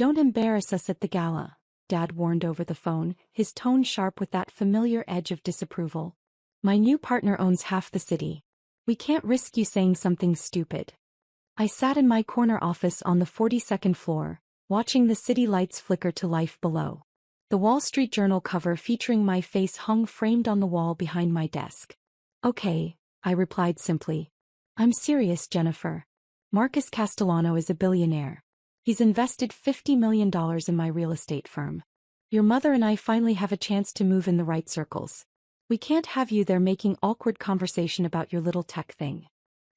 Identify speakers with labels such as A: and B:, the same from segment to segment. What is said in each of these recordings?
A: Don't embarrass us at the gala, Dad warned over the phone, his tone sharp with that familiar edge of disapproval. My new partner owns half the city. We can't risk you saying something stupid. I sat in my corner office on the 42nd floor, watching the city lights flicker to life below. The Wall Street Journal cover featuring my face hung framed on the wall behind my desk. Okay, I replied simply. I'm serious, Jennifer. Marcus Castellano is a billionaire. He's invested $50 million in my real estate firm. Your mother and I finally have a chance to move in the right circles. We can't have you there making awkward conversation about your little tech thing.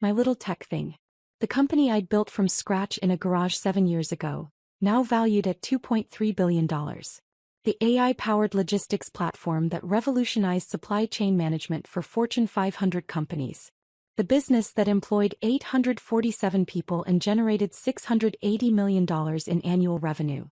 A: My little tech thing. The company I'd built from scratch in a garage 7 years ago, now valued at $2.3 billion. The AI-powered logistics platform that revolutionized supply chain management for Fortune 500 companies. The business that employed 847 people and generated $680 million in annual revenue.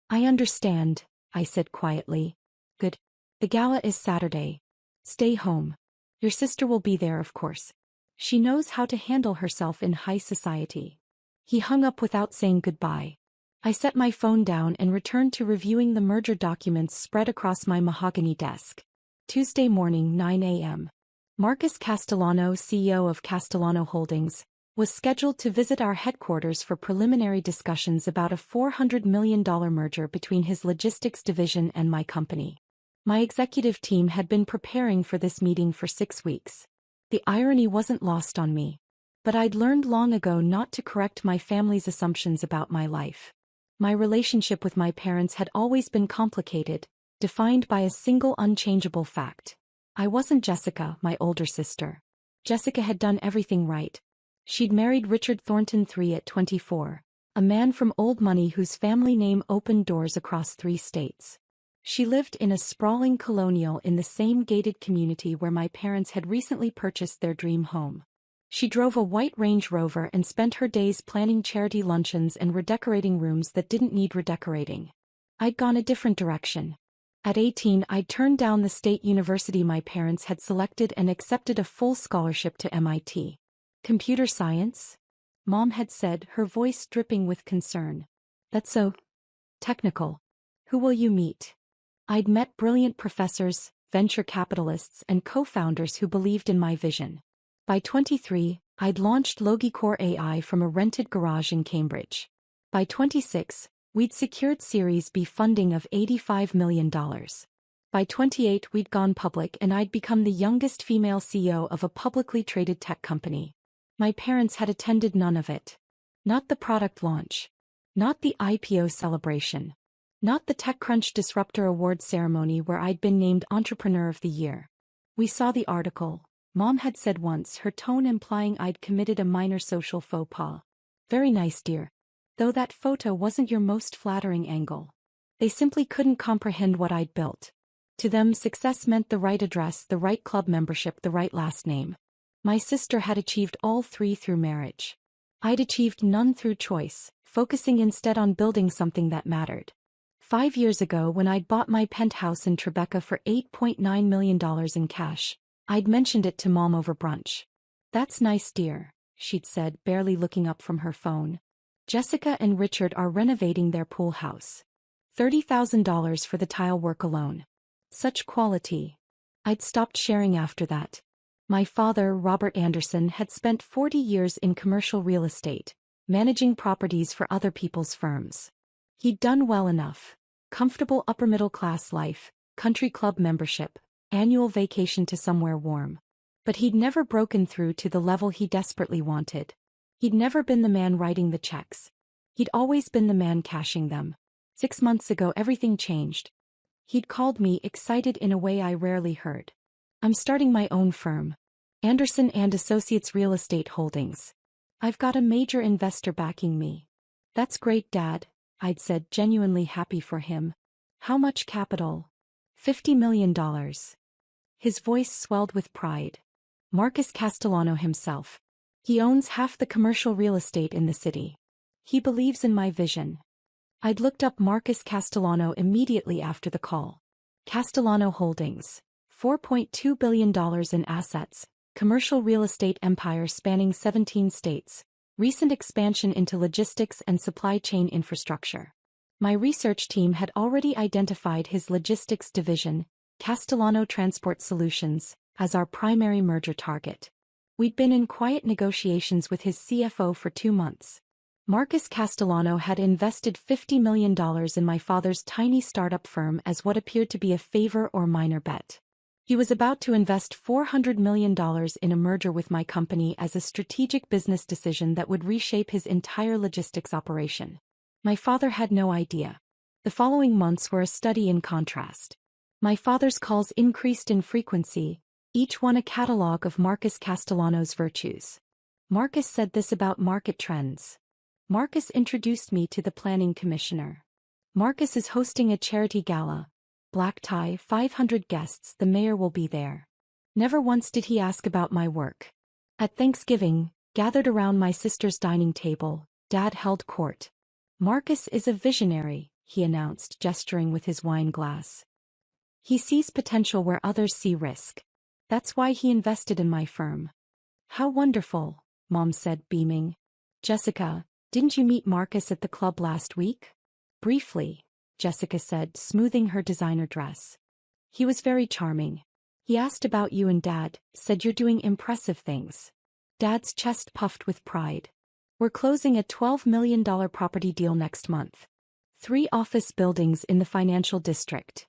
A: I understand, I said quietly. Good. The gala is Saturday. Stay home. Your sister will be there, of course. She knows how to handle herself in high society. He hung up without saying goodbye. I set my phone down and returned to reviewing the merger documents spread across my mahogany desk. Tuesday morning, 9 a.m. Marcus Castellano, CEO of Castellano Holdings, was scheduled to visit our headquarters for preliminary discussions about a $400 million merger between his logistics division and my company. My executive team had been preparing for this meeting for 6 weeks. The irony wasn't lost on me. But I'd learned long ago not to correct my family's assumptions about my life. My relationship with my parents had always been complicated, defined by a single unchangeable fact. I wasn't Jessica, my older sister. Jessica had done everything right. She'd married Richard Thornton III at 24, a man from old money whose family name opened doors across 3 states. She lived in a sprawling colonial in the same gated community where my parents had recently purchased their dream home. She drove a white Range Rover and spent her days planning charity luncheons and redecorating rooms that didn't need redecorating. I'd gone a different direction. At 18, I'd turned down the state university my parents had selected and accepted a full scholarship to MIT. Computer science? Mom had said, her voice dripping with concern. That's so technical. Who will you meet? I'd met brilliant professors, venture capitalists, and co-founders who believed in my vision. By 23, I'd launched Logicore AI from a rented garage in Cambridge. By 26, we'd secured Series B funding of $85 million. By 28, we'd gone public and I'd become the youngest female CEO of a publicly traded tech company. My parents had attended none of it. Not the product launch. Not the IPO celebration. Not the TechCrunch Disruptor Award ceremony where I'd been named Entrepreneur of the Year. We saw the article, Mom had said once, her tone implying I'd committed a minor social faux pas. Very nice, dear. Though that photo wasn't your most flattering angle. They simply couldn't comprehend what I'd built. To them, success meant the right address, the right club membership, the right last name. My sister had achieved all 3 through marriage. I'd achieved none through choice, focusing instead on building something that mattered. 5 years ago, when I'd bought my penthouse in Tribeca for $8.9 million in cash, I'd mentioned it to Mom over brunch. That's nice, dear, she'd said, barely looking up from her phone. Jessica and Richard are renovating their pool house. $30,000 for the tile work alone. Such quality. I'd stopped sharing after that. My father, Robert Anderson, had spent 40 years in commercial real estate, managing properties for other people's firms. He'd done well enough. Comfortable upper-middle-class life, country club membership, annual vacation to somewhere warm. But he'd never broken through to the level he desperately wanted. He'd never been the man writing the checks. He'd always been the man cashing them. 6 months ago everything changed. He'd called me, excited in a way I rarely heard. I'm starting my own firm. Anderson and Associates Real Estate Holdings. I've got a major investor backing me. That's great, Dad, I'd said, genuinely happy for him. How much capital? $50 million. His voice swelled with pride. Marcus Castellano himself. He owns half the commercial real estate in the city. He believes in my vision. I'd looked up Marcus Castellano immediately after the call. Castellano Holdings. $4.2 billion in assets, commercial real estate empire spanning 17 states, recent expansion into logistics and supply chain infrastructure. My research team had already identified his logistics division, Castellano Transport Solutions, as our primary merger target. We'd been in quiet negotiations with his CFO for 2 months. Marcus Castellano had invested $50 million in my father's tiny startup firm as what appeared to be a favor or minor bet. He was about to invest $400 million in a merger with my company as a strategic business decision that would reshape his entire logistics operation. My father had no idea. The following months were a study in contrast. My father's calls increased in frequency, each one a catalogue of Marcus Castellano's virtues. Marcus said this about market trends. Marcus introduced me to the planning commissioner. Marcus is hosting a charity gala. Black tie, 500 guests, the mayor will be there. Never once did he ask about my work. At Thanksgiving, gathered around my sister's dining table, Dad held court. Marcus is a visionary, he announced, gesturing with his wine glass. He sees potential where others see risk. That's why he invested in my firm. How wonderful, Mom said, beaming. Jessica, didn't you meet Marcus at the club last week? Briefly, Jessica said, smoothing her designer dress. He was very charming. He asked about you and Dad, said you're doing impressive things. Dad's chest puffed with pride. We're closing a $12 million property deal next month. 3 office buildings in the financial district.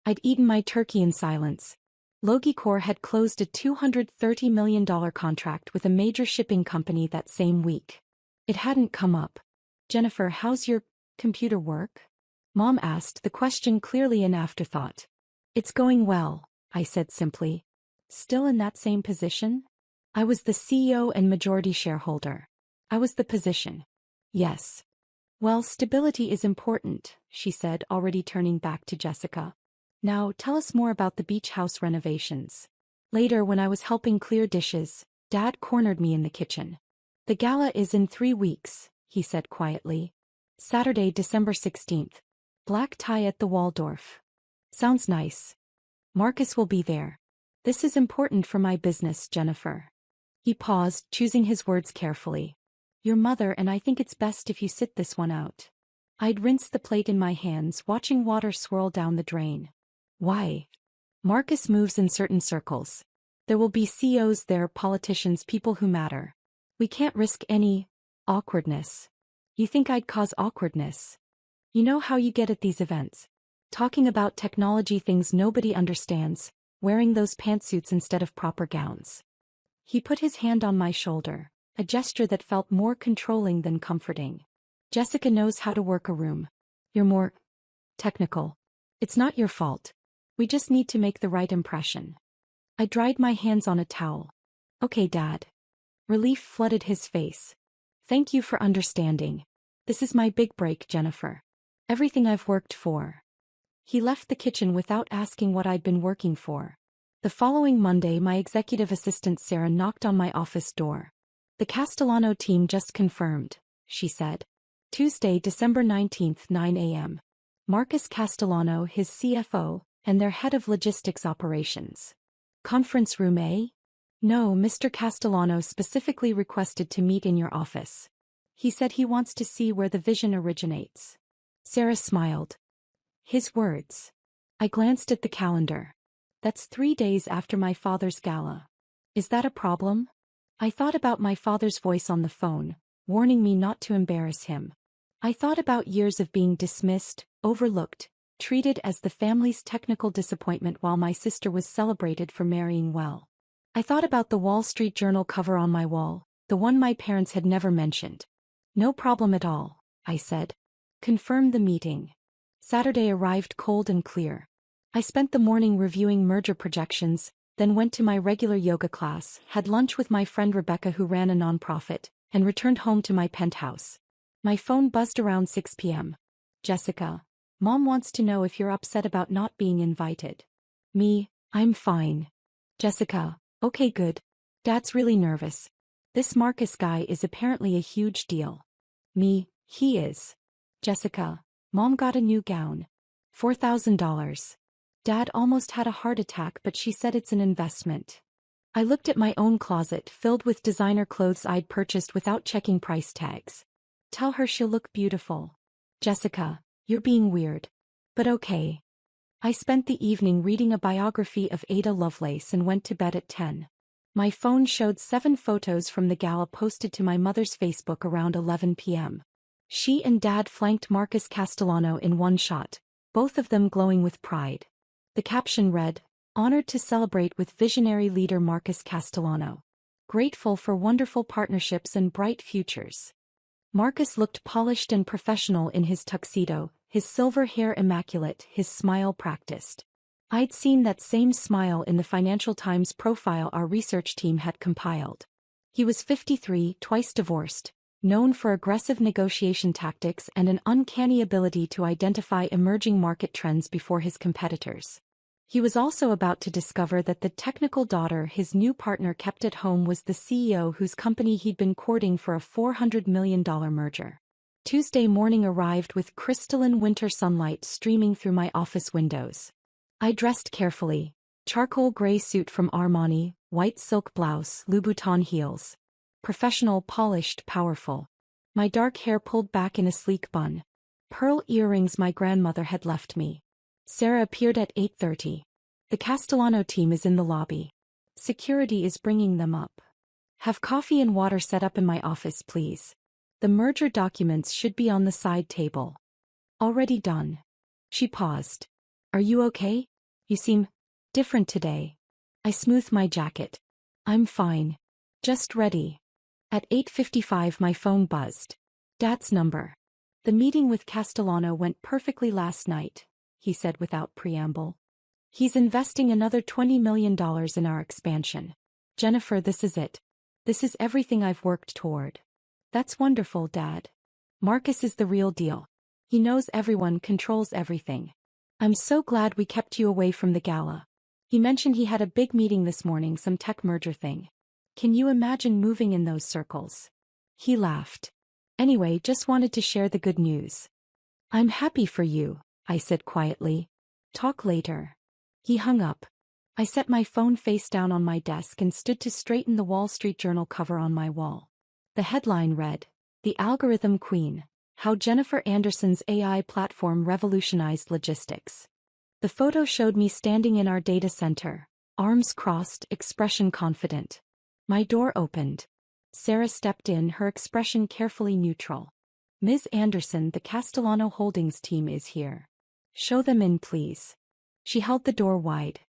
A: I'd eaten my turkey in silence. Logicor had closed a $230 million contract with a major shipping company that same week. It hadn't come up. Jennifer, how's your computer work? Mom asked, the question clearly an afterthought. It's going well, I said simply. Still in that same position? I was the CEO and majority shareholder. I was the position. Yes. Well, stability is important, she said, already turning back to Jessica. Now, tell us more about the beach house renovations. Later, when I was helping clear dishes, Dad cornered me in the kitchen. The gala is in 3 weeks, he said quietly. Saturday, December 16th. Black tie at the Waldorf. Sounds nice. Marcus will be there. This is important for my business, Jennifer. He paused, choosing his words carefully. Your mother and I think it's best if you sit this one out. I'd rinsed the plate in my hands, watching water swirl down the drain. Why? Marcus moves in certain circles. There will be CEOs there, politicians, people who matter. We can't risk any awkwardness. You think I'd cause awkwardness? You know how you get at these events. Talking about technology, things nobody understands, wearing those pantsuits instead of proper gowns. He put his hand on my shoulder, a gesture that felt more controlling than comforting. Jessica knows how to work a room. You're more technical. It's not your fault. We just need to make the right impression. I dried my hands on a towel. Okay, Dad. Relief flooded his face. Thank you for understanding. This is my big break, Jennifer. Everything I've worked for. He left the kitchen without asking what I'd been working for. The following Monday, my executive assistant Sarah knocked on my office door. The Castellano team just confirmed, she said. Tuesday, December 19th, 9 a.m. Marcus Castellano, his CFO, and their head of logistics operations. Conference room A? No, Mr. Castellano specifically requested to meet in your office. He said he wants to see where the vision originates. Sarah smiled. His words. I glanced at the calendar. That's 3 days after my father's gala. Is that a problem? I thought about my father's voice on the phone, warning me not to embarrass him. I thought about years of being dismissed, overlooked, treated as the family's technical disappointment while my sister was celebrated for marrying well. I thought about the Wall Street Journal cover on my wall, the one my parents had never mentioned. No problem at all, I said. Confirm the meeting. Saturday arrived cold and clear. I spent the morning reviewing merger projections, then went to my regular yoga class, had lunch with my friend Rebecca who ran a nonprofit, and returned home to my penthouse. My phone buzzed around 6 p.m. Jessica, Mom wants to know if you're upset about not being invited. Me, I'm fine. Jessica, okay, good. Dad's really nervous. This Marcus guy is apparently a huge deal. Me, he is. Jessica, Mom got a new gown. $4,000. Dad almost had a heart attack, but she said it's an investment. I looked at my own closet filled with designer clothes I'd purchased without checking price tags. Tell her she'll look beautiful. Jessica, You're being weird. But okay. I spent the evening reading a biography of Ada Lovelace and went to bed at 10. My phone showed 7 photos from the gala posted to my mother's Facebook around 11 p.m. She and Dad flanked Marcus Castellano in one shot, both of them glowing with pride. The caption read, "Honored to celebrate with visionary leader Marcus Castellano. Grateful for wonderful partnerships and bright futures." Marcus looked polished and professional in his tuxedo, his silver hair immaculate, his smile practiced. I'd seen that same smile in the Financial Times profile our research team had compiled. He was 53, twice divorced, known for aggressive negotiation tactics and an uncanny ability to identify emerging market trends before his competitors. He was also about to discover that the technical daughter his new partner kept at home was the CEO whose company he'd been courting for a $400 million merger. Tuesday morning arrived with crystalline winter sunlight streaming through my office windows. I dressed carefully. Charcoal gray suit from Armani, white silk blouse, Louboutin heels. Professional, polished, powerful. My dark hair pulled back in a sleek bun. Pearl earrings my grandmother had left me. Sarah appeared at 8:30. The Castellano team is in the lobby. Security is bringing them up. Have coffee and water set up in my office, please. The merger documents should be on the side table. Already done. She paused. Are you okay? You seem different today. I smoothed my jacket. I'm fine. Just ready. At 8:55 my phone buzzed. Dad's number. The meeting with Castellano went perfectly last night, he said without preamble. He's investing another $20 million in our expansion. Jennifer, this is it. This is everything I've worked toward. That's wonderful, Dad. Marcus is the real deal. He knows everyone, controls everything. I'm so glad we kept you away from the gala. He mentioned he had a big meeting this morning, some tech merger thing. Can you imagine moving in those circles? He laughed. Anyway, just wanted to share the good news. I'm happy for you, I said quietly. Talk later. He hung up. I set my phone face down on my desk and stood to straighten the Wall Street Journal cover on my wall. The headline read, "The Algorithm Queen. How Jennifer Anderson's AI platform revolutionized logistics." The photo showed me standing in our data center, arms crossed, expression confident. My door opened. Sarah stepped in, her expression carefully neutral. "Ms. Anderson, the Castellano Holdings team is here. Show them in, please." She held the door wide.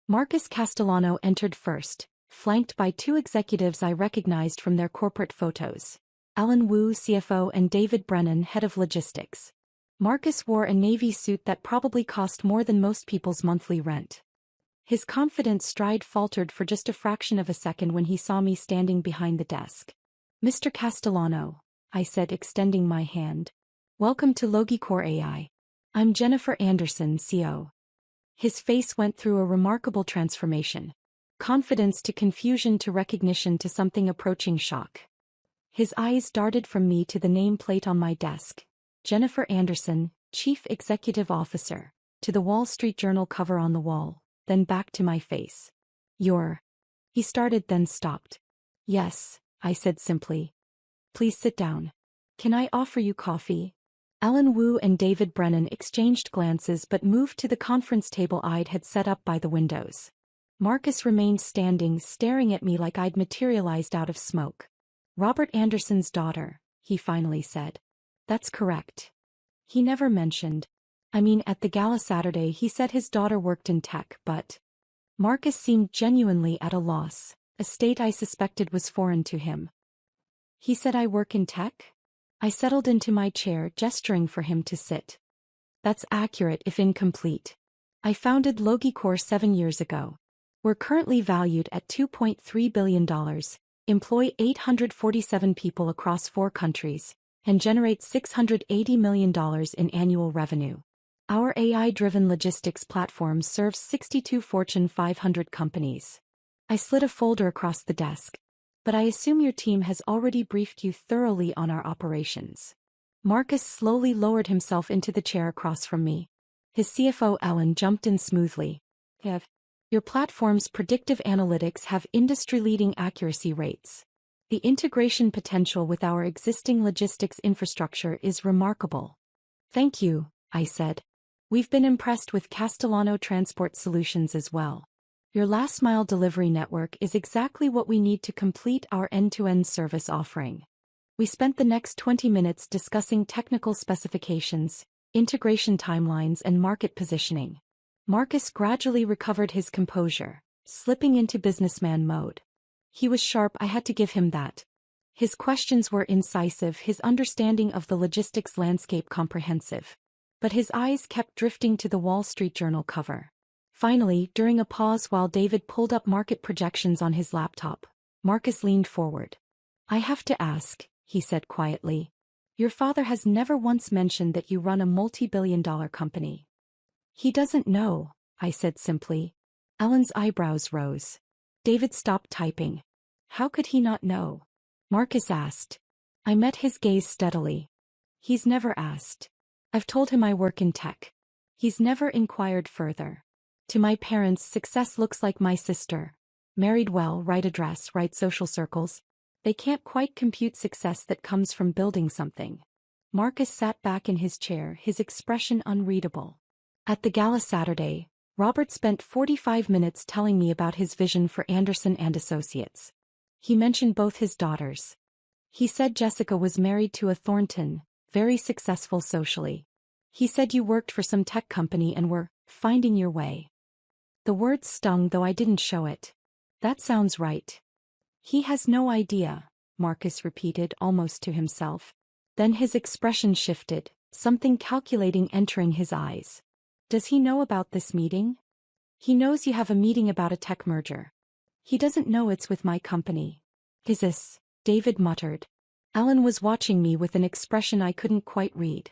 A: Marcus Castellano entered first, flanked by 2 executives I recognized from their corporate photos. Alan Wu, CFO, and David Brennan, head of logistics. Marcus wore a navy suit that probably cost more than most people's monthly rent. His confident stride faltered for just a fraction of a second when he saw me standing behind the desk. "Mr. Castellano," I said, extending my hand. "Welcome to Logicor AI. I'm Jennifer Anderson, CO." His face went through a remarkable transformation. Confidence to confusion to recognition to something approaching shock. His eyes darted from me to the nameplate on my desk. Jennifer Anderson, Chief Executive Officer, to the Wall Street Journal cover on the wall, then back to my face. "You're..." He started then stopped. "Yes," I said simply. "Please sit down. Can I offer you coffee?" Alan Wu and David Brennan exchanged glances but moved to the conference table I'd had set up by the windows. Marcus remained standing, staring at me like I'd materialized out of smoke. "Robert Anderson's daughter," he finally said. "That's correct. He never mentioned. I mean, at the gala Saturday he said his daughter worked in tech, but..." Marcus seemed genuinely at a loss, a state I suspected was foreign to him. "He said I work in tech?" I settled into my chair, gesturing for him to sit. "That's accurate if incomplete. I founded Logicor 7 years ago. We're currently valued at $2.3 billion, employ 847 people across 4 countries, and generate $680 million in annual revenue. Our AI-driven logistics platform serves 62 Fortune 500 companies." I slid a folder across the desk. "But I assume your team has already briefed you thoroughly on our operations." Marcus slowly lowered himself into the chair across from me. His CFO Ellen jumped in smoothly. "Your platform's predictive analytics have industry-leading accuracy rates. The integration potential with our existing logistics infrastructure is remarkable." "Thank you," I said. We've been impressed with Castellano Transport Solutions as well. Your last-mile delivery network is exactly what we need to complete our end-to-end service offering. We spent the next 20 minutes discussing technical specifications, integration timelines, and market positioning. Marcus gradually recovered his composure, slipping into businessman mode. He was sharp, I had to give him that. His questions were incisive, his understanding of the logistics landscape comprehensive. But his eyes kept drifting to the Wall Street Journal cover. Finally, during a pause while David pulled up market projections on his laptop, Marcus leaned forward. I have to ask, he said quietly. Your father has never once mentioned that you run a multi-billion-dollar company. He doesn't know, I said simply. Ellen's eyebrows rose. David stopped typing. How could he not know? Marcus asked. I met his gaze steadily. He's never asked. I've told him I work in tech. He's never inquired further. To my parents, success looks like my sister. Married well, right address, right social circles. They can't quite compute success that comes from building something. Marcus sat back in his chair, his expression unreadable. At the gala Saturday, Robert spent 45 minutes telling me about his vision for Anderson and Associates. He mentioned both his daughters. He said Jessica was married to a Thornton, very successful socially. He said you worked for some tech company and were finding your way. The words stung, though I didn't show it. That sounds right. He has no idea, Marcus repeated almost to himself. Then his expression shifted, something calculating entering his eyes. Does he know about this meeting? He knows you have a meeting about a tech merger. He doesn't know it's with my company. Is this? David muttered. Ellen was watching me with an expression I couldn't quite read.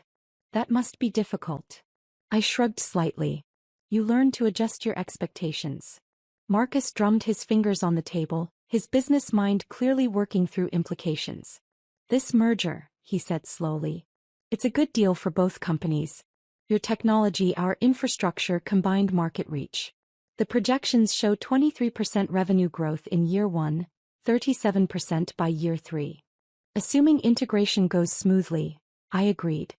A: That must be difficult. I shrugged slightly. You learn to adjust your expectations. Marcus drummed his fingers on the table, his business mind clearly working through implications. This merger, he said slowly. It's a good deal for both companies. Your technology, our infrastructure, combined market reach. The projections show 23% revenue growth in year 1, 37% by year 3. Assuming integration goes smoothly, I agreed.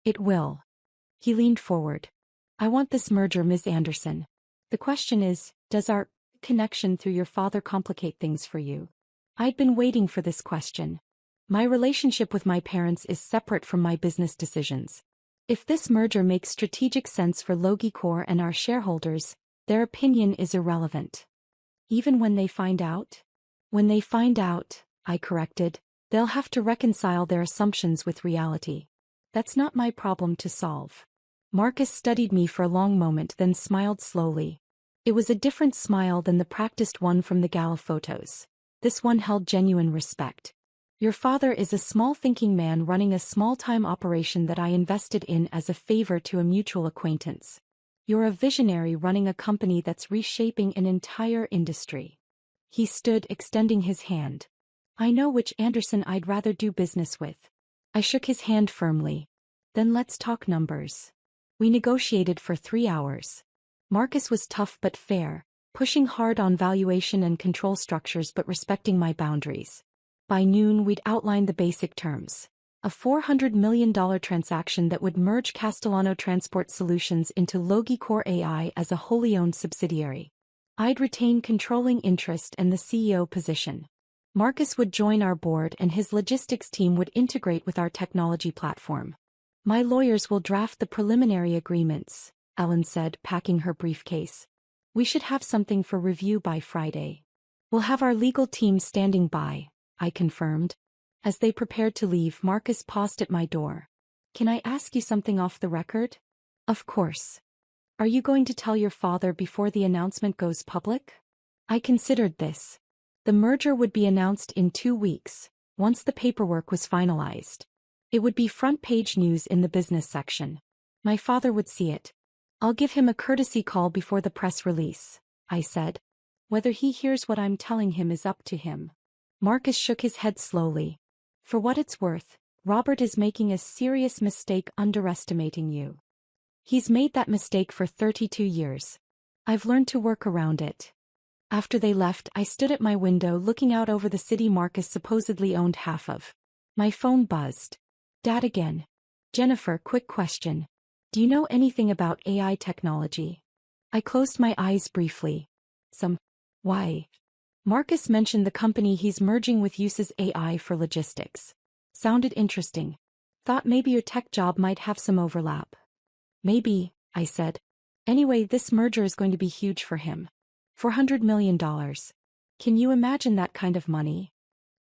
A: It will. He leaned forward. I want this merger, Ms. Anderson. The question is, does our connection through your father complicate things for you? I'd been waiting for this question. My relationship with my parents is separate from my business decisions. If this merger makes strategic sense for Logicor and our shareholders, their opinion is irrelevant. Even when they find out? When they find out, I corrected, they'll have to reconcile their assumptions with reality. That's not my problem to solve. Marcus studied me for a long moment, then smiled slowly. It was a different smile than the practiced one from the gala photos. This one held genuine respect. Your father is a small-thinking man running a small-time operation that I invested in as a favor to a mutual acquaintance. You're a visionary running a company that's reshaping an entire industry. He stood, extending his hand. I know which Anderson I'd rather do business with. I shook his hand firmly. Then let's talk numbers. We negotiated for 3 hours. Marcus was tough but fair, pushing hard on valuation and control structures but respecting my boundaries. By noon we'd outlined the basic terms. A $400 million transaction that would merge Castellano Transport Solutions into Logicor AI as a wholly owned subsidiary. I'd retain controlling interest and the CEO position. Marcus would join our board and his logistics team would integrate with our technology platform. My lawyers will draft the preliminary agreements, Ellen said, packing her briefcase. We should have something for review by Friday. We'll have our legal team standing by, I confirmed. As they prepared to leave, Marcus paused at my door. Can I ask you something off the record? Of course. Are you going to tell your father before the announcement goes public? I considered this. The merger would be announced in 2 weeks, once the paperwork was finalized. It would be front-page news in the business section. My father would see it. I'll give him a courtesy call before the press release, I said. Whether he hears what I'm telling him is up to him. Marcus shook his head slowly. For what it's worth, Robert is making a serious mistake underestimating you. He's made that mistake for 32 years. I've learned to work around it. After they left, I stood at my window looking out over the city Marcus supposedly owned half of. My phone buzzed. Dad again. Jennifer, quick question. Do you know anything about AI technology? I closed my eyes briefly. Why? Marcus mentioned the company he's merging with uses AI for logistics. Sounded interesting. Thought maybe your tech job might have some overlap. Maybe, I said. Anyway, this merger is going to be huge for him. $400 million. Can you imagine that kind of money?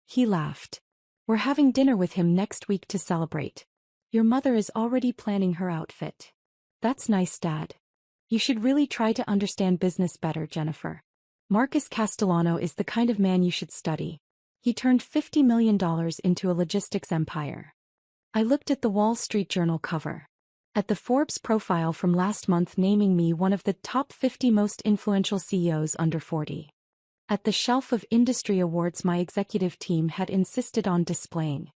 A: He laughed. We're having dinner with him next week to celebrate. Your mother is already planning her outfit. That's nice, Dad. You should really try to understand business better, Jennifer. Marcus Castellano is the kind of man you should study. He turned $50 million into a logistics empire. I looked at the Wall Street Journal cover. At the Forbes profile from last month naming me one of the top 50 most influential CEOs under 40. At the shelf of industry awards my executive team had insisted on displaying.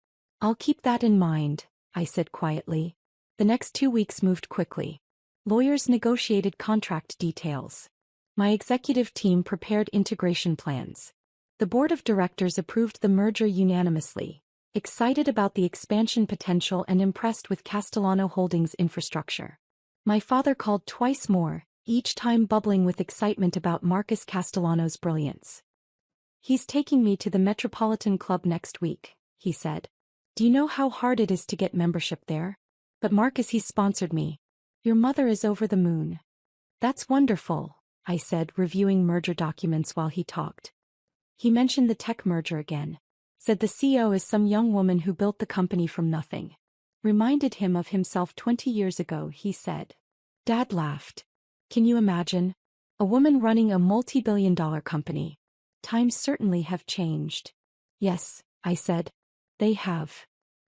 A: I'll keep that in mind, I said quietly. The next 2 weeks moved quickly. Lawyers negotiated contract details. My executive team prepared integration plans. The board of directors approved the merger unanimously, excited about the expansion potential and impressed with Castellano Holdings' infrastructure. My father called twice more, each time bubbling with excitement about Marcus Castellano's brilliance. He's taking me to the Metropolitan Club next week, he said. Do you know how hard it is to get membership there? But Marcus, he sponsored me. Your mother is over the moon. That's wonderful, I said, reviewing merger documents while he talked. He mentioned the tech merger again. Said the CEO is some young woman who built the company from nothing. Reminded him of himself 20 years ago, he said. Dad laughed. Can you imagine? A woman running a multi-billion-dollar company. Times certainly have changed. Yes, I said. They have.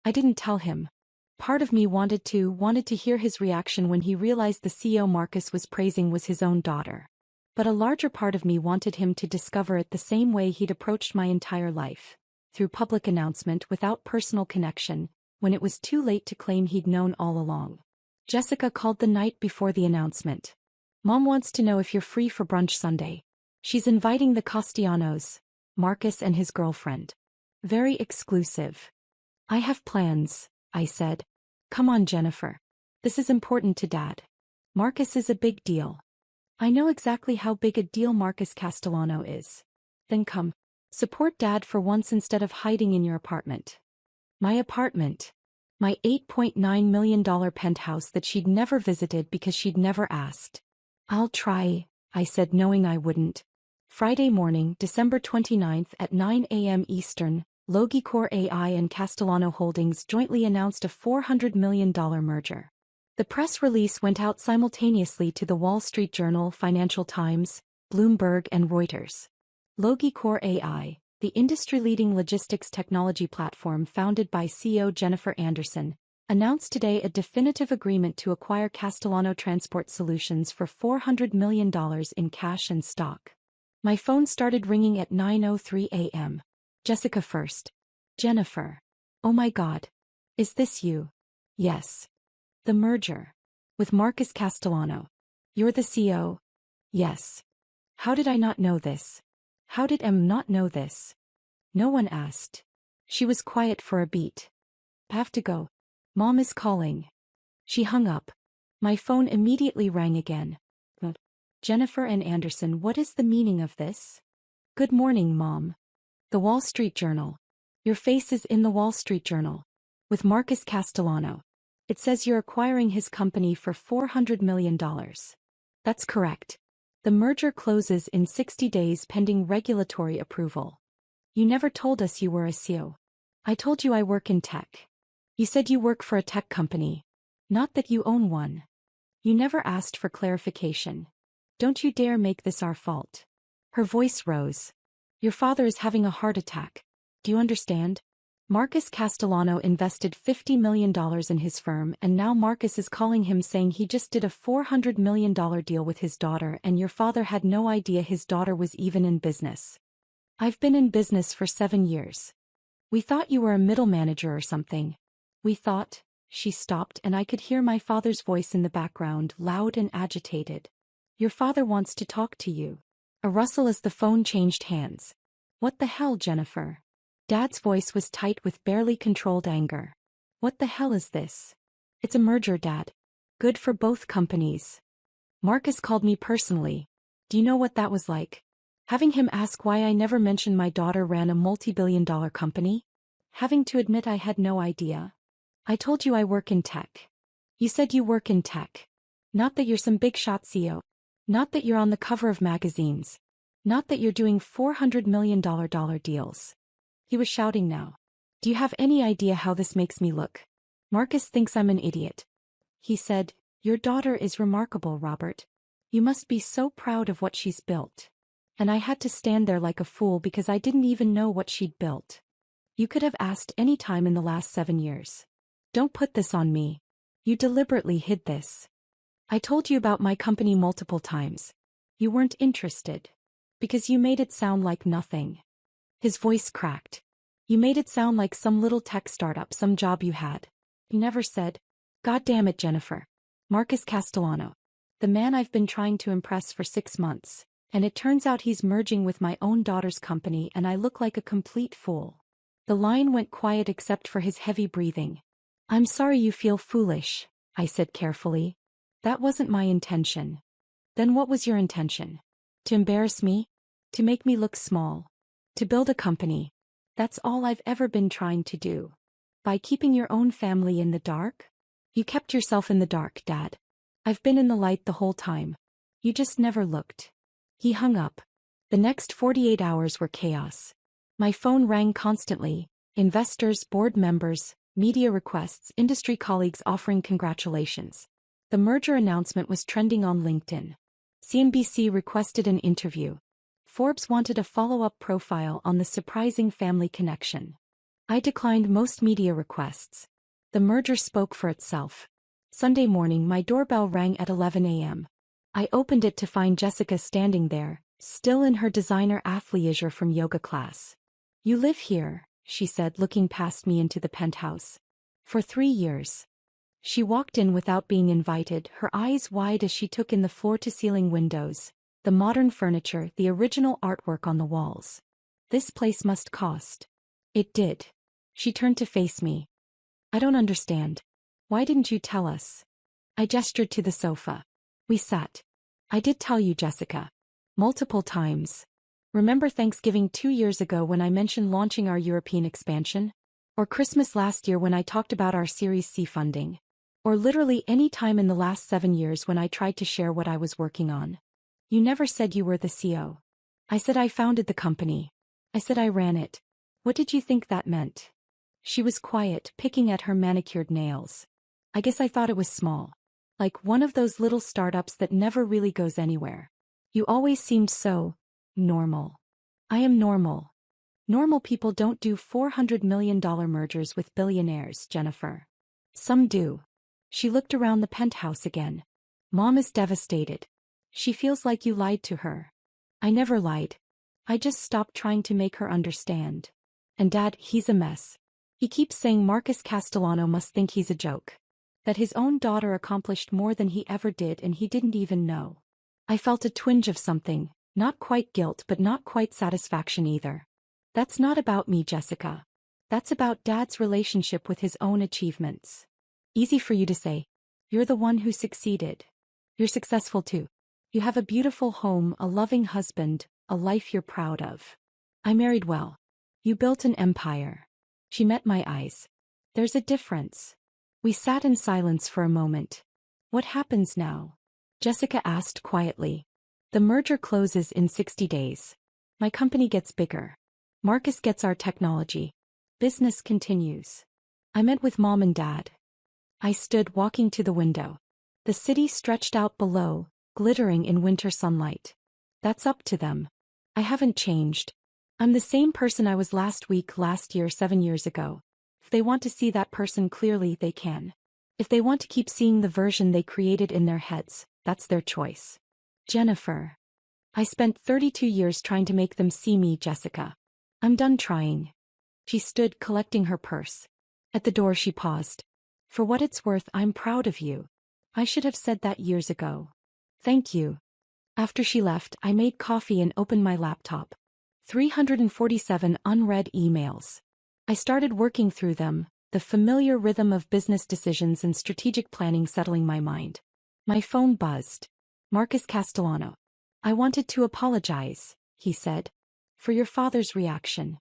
A: I didn't tell him. Part of me wanted to hear his reaction when he realized the CEO Marcus was praising was his own daughter. But a larger part of me wanted him to discover it the same way he'd approached my entire life. Through public announcement without personal connection, when it was too late to claim he'd known all along. Jessica called the night before the announcement. Mom wants to know if you're free for brunch Sunday. She's inviting the Castellanos, Marcus and his girlfriend. Very exclusive. I have plans, I said. Come on, Jennifer. This is important to Dad. Marcus is a big deal. I know exactly how big a deal Marcus Castellano is. Then come. Support Dad for once instead of hiding in your apartment. My apartment. My $8.9 million penthouse that she'd never visited because she'd never asked. I'll try, I said, knowing I wouldn't. Friday morning, December 29th at 9 a.m. Eastern, Logicor AI and Castellano Holdings jointly announced a $400 million merger. The press release went out simultaneously to the Wall Street Journal, Financial Times, Bloomberg and Reuters. Logicor AI, the industry-leading logistics technology platform founded by CEO Jennifer Anderson, announced today a definitive agreement to acquire Castellano Transport Solutions for $400 million in cash and stock. My phone started ringing at 9:03 a.m. Jessica first. Jennifer. Oh my God. Is this you? Yes. The merger. With Marcus Castellano. You're the CEO? Yes. How did I not know this? How did Em not know this? No one asked. She was quiet for a beat. Have to go. Mom is calling. She hung up. My phone immediately rang again. Jennifer and Anderson, what is the meaning of this? Good morning, Mom. The Wall Street Journal. Your face is in the Wall Street Journal. With Marcus Castellano. It says you're acquiring his company for $400 million. That's correct. The merger closes in 60 days pending regulatory approval. You never told us you were a CEO. I told you I work in tech. You said you work for a tech company. Not that you own one. You never asked for clarification. Don't you dare make this our fault. Her voice rose. Your father is having a heart attack. Do you understand? Marcus Castellano invested $50 million in his firm and now Marcus is calling him saying he just did a $400 million deal with his daughter and your father had no idea his daughter was even in business. I've been in business for 7 years. We thought you were a middle manager or something. We thought, she stopped and I could hear my father's voice in the background, loud and agitated. Your father wants to talk to you. A rustle as the phone changed hands. What the hell, Jennifer? Dad's voice was tight with barely controlled anger. What the hell is this? It's a merger, Dad. Good for both companies. Marcus called me personally. Do you know what that was like? Having him ask why I never mentioned my daughter ran a multi-billion-dollar company? Having to admit I had no idea. I told you I work in tech. You said you work in tech. Not that you're some big shot CEO. Not that you're on the cover of magazines. Not that you're doing $400 million deals. He was shouting now. Do you have any idea how this makes me look? Marcus thinks I'm an idiot. He said, your daughter is remarkable, Robert. You must be so proud of what she's built. And I had to stand there like a fool because I didn't even know what she'd built. You could have asked any time in the last 7 years. Don't put this on me. You deliberately hid this. I told you about my company multiple times. You weren't interested. Because you made it sound like nothing. His voice cracked. You made it sound like some little tech startup, some job you had. You never said, God damn it, Jennifer. Marcus Castellano. The man I've been trying to impress for 6 months. And it turns out he's merging with my own daughter's company and I look like a complete fool. The line went quiet except for his heavy breathing. I'm sorry you feel foolish, I said carefully. That wasn't my intention. Then what was your intention? To embarrass me? To make me look small? To build a company? That's all I've ever been trying to do. By keeping your own family in the dark? You kept yourself in the dark, Dad. I've been in the light the whole time. You just never looked. He hung up. The next 48 hours were chaos. My phone rang constantly. Investors, board members, media requests, industry colleagues offering congratulations. The merger announcement was trending on LinkedIn. CNBC requested an interview. Forbes wanted a follow-up profile on the surprising family connection. I declined most media requests. The merger spoke for itself. Sunday morning my doorbell rang at 11 a.m. I opened it to find Jessica standing there, still in her designer athleisure from yoga class. You live here, she said, looking past me into the penthouse. For 3 years. She walked in without being invited, her eyes wide as she took in the floor-to-ceiling windows, the modern furniture, the original artwork on the walls. This place must cost. It did. She turned to face me. I don't understand. Why didn't you tell us? I gestured to the sofa. We sat. I did tell you, Jessica. Multiple times. Remember Thanksgiving 2 years ago when I mentioned launching our European expansion? Or Christmas last year when I talked about our Series C funding? Or literally any time in the last 7 years when I tried to share what I was working on? You never said you were the CEO. I said I founded the company. I said I ran it. What did you think that meant? She was quiet, picking at her manicured nails. I guess I thought it was small. Like one of those little startups that never really goes anywhere. You always seemed so normal. I am normal. Normal people don't do $400 million mergers with billionaires, Jennifer. Some do. She looked around the penthouse again. Mom is devastated. She feels like you lied to her. I never lied. I just stopped trying to make her understand. And Dad, he's a mess. He keeps saying Marcus Castellano must think he's a joke. That his own daughter accomplished more than he ever did and he didn't even know. I felt a twinge of something, not quite guilt but not quite satisfaction either. That's not about me, Jessica. That's about Dad's relationship with his own achievements. Easy for you to say. You're the one who succeeded. You're successful too. You have a beautiful home, a loving husband, a life you're proud of. I married well. You built an empire. She met my eyes. There's a difference. We sat in silence for a moment. What happens now? Jessica asked quietly. The merger closes in 60 days. My company gets bigger. Marcus gets our technology. Business continues. I met with Mom and Dad. I stood walking to the window. The city stretched out below, glittering in winter sunlight. That's up to them. I haven't changed. I'm the same person I was last week, last year, 7 years ago. If they want to see that person clearly, they can. If they want to keep seeing the version they created in their heads, that's their choice. Jennifer. I spent 32 years trying to make them see me, Jessica. I'm done trying. She stood, collecting her purse. At the door she paused. For what it's worth, I'm proud of you. I should have said that years ago. Thank you. After she left, I made coffee and opened my laptop. 347 unread emails. I started working through them, the familiar rhythm of business decisions and strategic planning settling my mind. My phone buzzed. Marcus Castellano. I wanted to apologize, he said, for your father's reaction.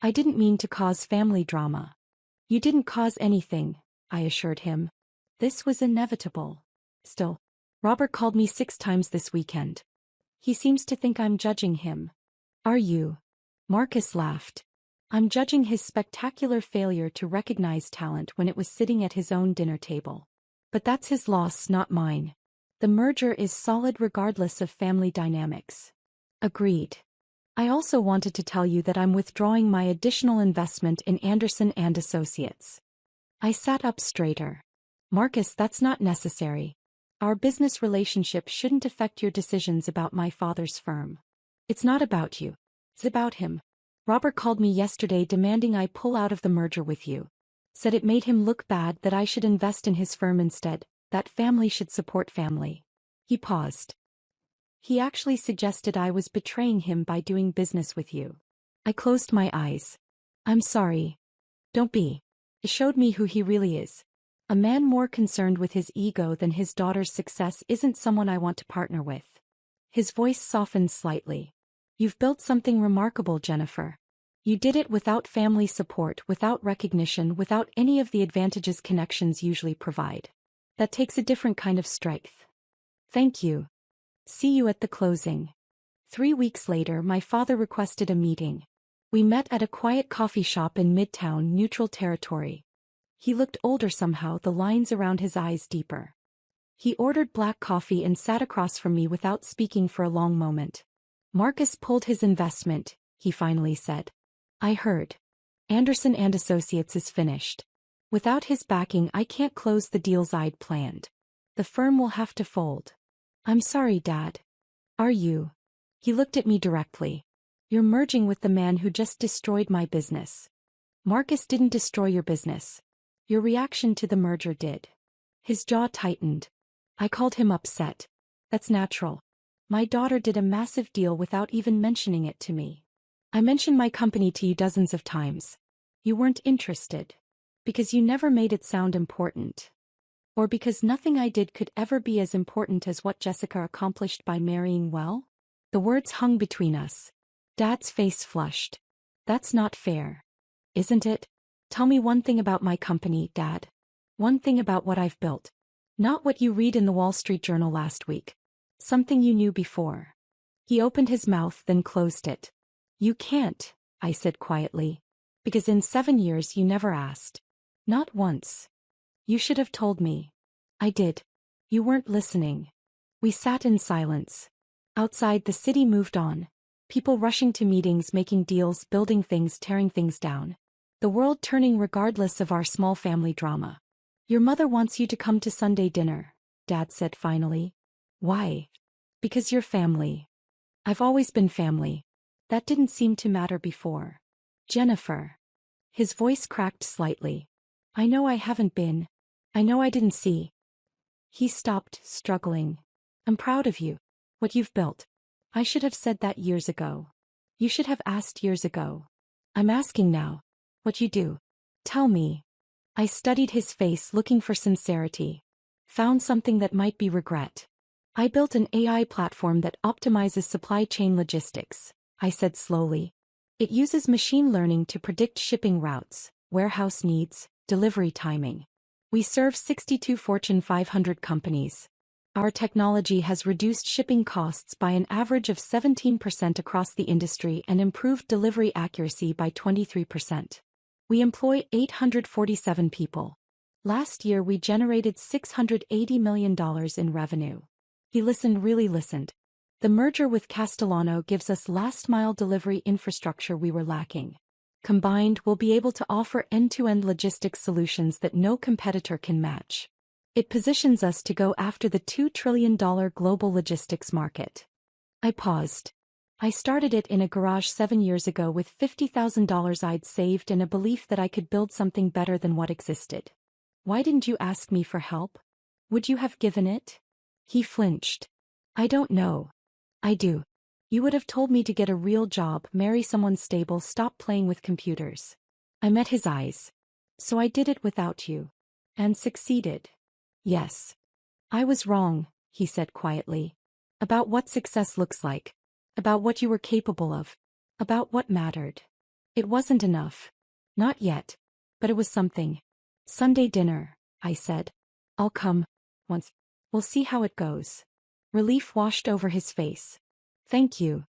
A: I didn't mean to cause family drama. You didn't cause anything, I assured him. This was inevitable. Still, Robert called me 6 times this weekend. He seems to think I'm judging him. Are you? Marcus laughed. I'm judging his spectacular failure to recognize talent when it was sitting at his own dinner table. But that's his loss, not mine. The merger is solid regardless of family dynamics. Agreed. I also wanted to tell you that I'm withdrawing my additional investment in Anderson and Associates. I sat up straighter. Marcus, that's not necessary. Our business relationship shouldn't affect your decisions about my father's firm. It's not about you. It's about him. Robert called me yesterday demanding I pull out of the merger with you. Said it made him look bad, that I should invest in his firm instead, that family should support family. He paused. He actually suggested I was betraying him by doing business with you. I closed my eyes. I'm sorry. Don't be. It showed me who he really is. A man more concerned with his ego than his daughter's success isn't someone I want to partner with. His voice softened slightly. You've built something remarkable, Jennifer. You did it without family support, without recognition, without any of the advantages connections usually provide. That takes a different kind of strength. Thank you. See you at the closing. 3 weeks later, my father requested a meeting. We met at a quiet coffee shop in Midtown, neutral territory. He looked older somehow, the lines around his eyes deeper. He ordered black coffee and sat across from me without speaking for a long moment. Marcus pulled his investment, he finally said. I heard. Anderson and Associates is finished. Without his backing, I can't close the deals I'd planned. The firm will have to fold. I'm sorry, Dad. Are you? He looked at me directly. You're merging with the man who just destroyed my business. Marcus didn't destroy your business. Your reaction to the merger did. His jaw tightened. I called him upset. That's natural. My daughter did a massive deal without even mentioning it to me. I mentioned my company to you dozens of times. You weren't interested. Because you never made it sound important. Or because nothing I did could ever be as important as what Jessica accomplished by marrying well? The words hung between us. Dad's face flushed. That's not fair. Isn't it? Tell me one thing about my company, Dad. One thing about what I've built. Not what you read in the Wall Street Journal last week. Something you knew before. He opened his mouth, then closed it. You can't, I said quietly. Because in 7 years you never asked. Not once. You should have told me. I did. You weren't listening. We sat in silence. Outside, the city moved on. People rushing to meetings, making deals, building things, tearing things down. The world turning regardless of our small family drama. Your mother wants you to come to Sunday dinner, Dad said finally. Why? Because you're family. I've always been family. That didn't seem to matter before. Jennifer. His voice cracked slightly. I know I haven't been. I know I didn't see. He stopped, struggling. I'm proud of you. What you've built. I should have said that years ago. You should have asked years ago. I'm asking now. What you do. Tell me. I studied his face, looking for sincerity. Found something that might be regret. I built an AI platform that optimizes supply chain logistics, I said slowly. It uses machine learning to predict shipping routes, warehouse needs, delivery timing. We serve 62 Fortune 500 companies. Our technology has reduced shipping costs by an average of 17% across the industry and improved delivery accuracy by 23%. We employ 847 people. Last year we generated $680 million in revenue. He really listened. The merger with Castellano gives us last-mile delivery infrastructure we were lacking. Combined, we'll be able to offer end-to-end logistics solutions that no competitor can match. It positions us to go after the $2 trillion global logistics market. I paused. I started it in a garage 7 years ago with $50,000 I'd saved and a belief that I could build something better than what existed. Why didn't you ask me for help? Would you have given it? He flinched. I don't know. I do. You would have told me to get a real job, marry someone stable, stop playing with computers. I met his eyes. So I did it without you. And succeeded. Yes. I was wrong, he said quietly. About what success looks like. About what you were capable of. About what mattered. It wasn't enough. Not yet. But it was something. Sunday dinner, I said. I'll come. Once. We'll see how it goes. Relief washed over his face. Thank you.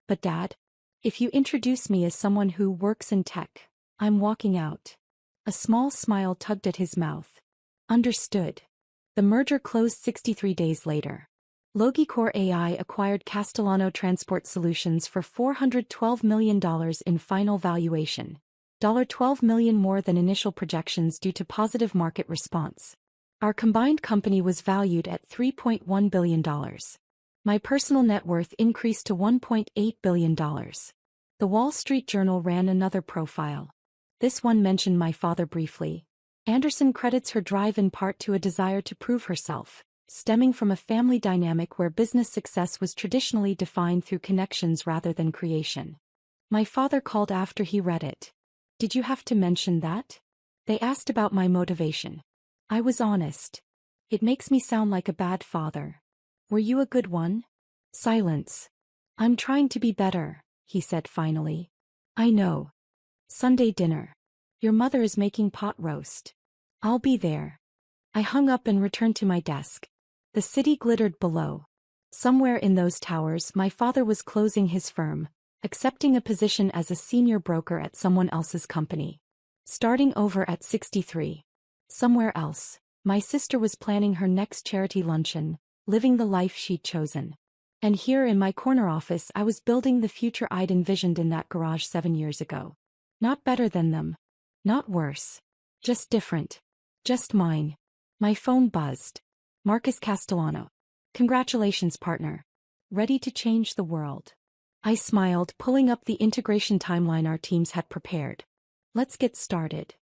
A: But Dad, if you introduce me as someone who works in tech, I'm walking out. A small smile tugged at his mouth. Understood. The merger closed 63 days later. Logicor AI acquired Castellano Transport Solutions for $412 million in final valuation. $12 million more than initial projections due to positive market response. Our combined company was valued at $3.1 billion. My personal net worth increased to $1.8 billion. The Wall Street Journal ran another profile. This one mentioned my father briefly. Anderson credits her drive in part to a desire to prove herself, stemming from a family dynamic where business success was traditionally defined through connections rather than creation. My father called after he read it. Did you have to mention that? They asked about my motivation. I was honest. It makes me sound like a bad father. Were you a good one? Silence. I'm trying to be better, he said finally. I know. Sunday dinner. Your mother is making pot roast. I'll be there. I hung up and returned to my desk. The city glittered below. Somewhere in those towers my father was closing his firm, accepting a position as a senior broker at someone else's company. Starting over at 63. Somewhere else, my sister was planning her next charity luncheon, living the life she'd chosen. And here in my corner office I was building the future I'd envisioned in that garage 7 years ago. Not better than them. Not worse. Just different. Just mine. My phone buzzed. Marcus Castellano. Congratulations, partner. Ready to change the world. I smiled, pulling up the integration timeline our teams had prepared. Let's get started.